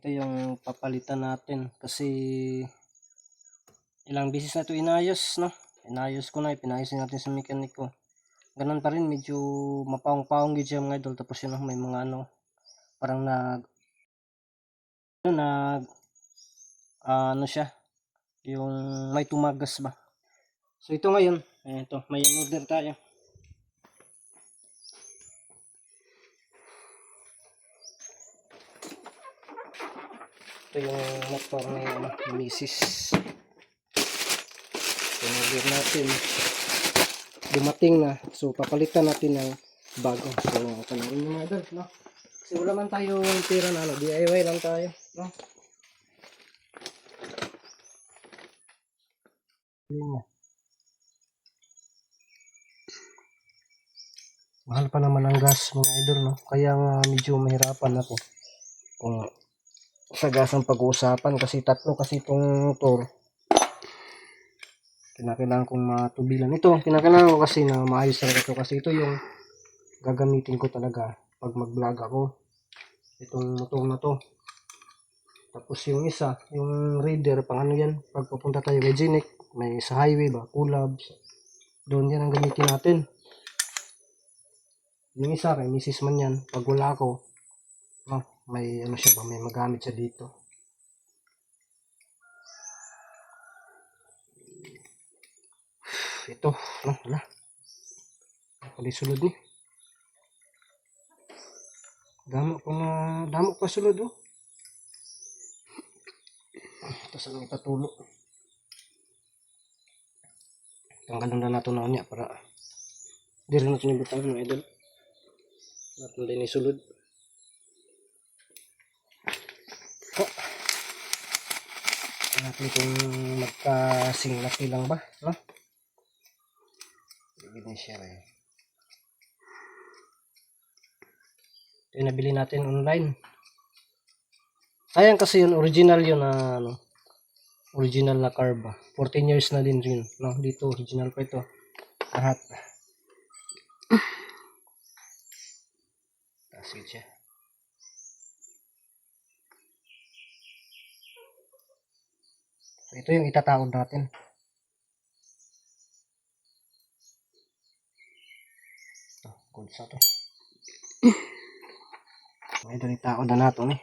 Ito yung papalitan natin kasi ilang beses na ito inayos, no? Inayos ko na, pinayos natin sa mekaniko. Ganun pa rin, medyo mapaong-paong gid siya mga idol. Tapos yun, may mga parang ano siya, yung may tumagas ba. So ito ngayon, ito, may order tayo. Ito yung motor ni Mrs. Order natin. Dumating na. So papalitan natin ng bago. So panoorin nyo mga idol, no? Kasi wala man tayo pera na DIY lang tayo, no? Mahal pa naman ang gas mga idol, no? Kaya nga medyo mahirapan ako kung sa gas ang pag-uusapan kasi tatlo kasi itong motor. Kinakailangan kong matubilan. Ito, kinakailangan ko kasi na maayos talaga ito kasi ito yung gagamitin ko talaga pag mag-vlog ako. Itong motor na to. Tapos yung isa, yung reader, pang ano yan, pag pupunta tayo kay Genic, may sa highway ba, Kulabs, doon yan ang gamitin natin. Yung isa kay Mrs. man yan, pag wala ako, may ano siya ba, may magamit siya dito. Ito, wala. Palisulod ni. Damo pa sulod, oh. Tapos ang ipatulo. Tanggalin na natin na niya para di rin natin ibutang mga idol. Natin din isulod. Natin kung magkasing-silang ba, no? Ibigin siya rin. Ito yung nabili natin online. Sayang kasi yun, original yun na original na car ba. 14 years na din rin, no? Dito original pa ito. Lahat. Tasig siya. So, ito yung itataod natin. Kulsa to. May ito itaod na nato ni.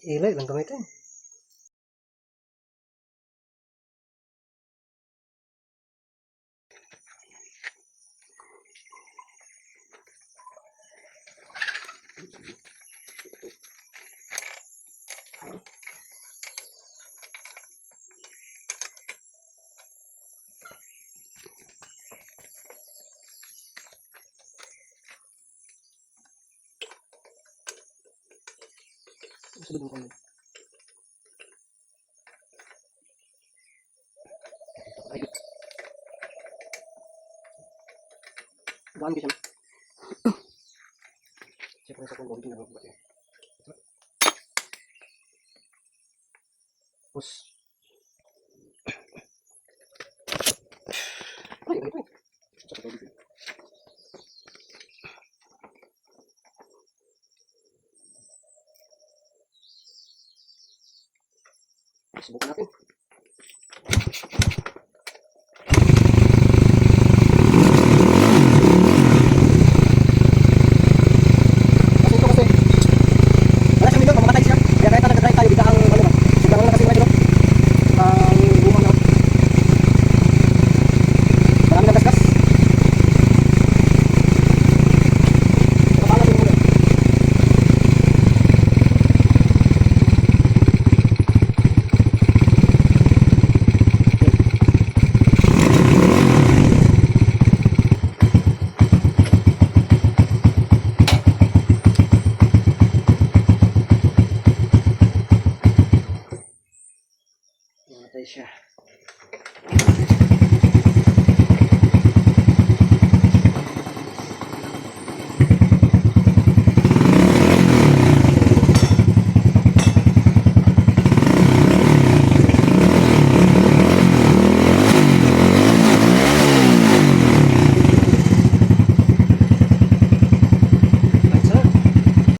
Ilay lang kami ito. Sebelum kami. Gaan bisa. Siapa yang sakit na buat ya. Pus. Subukan natin. Namatay siya.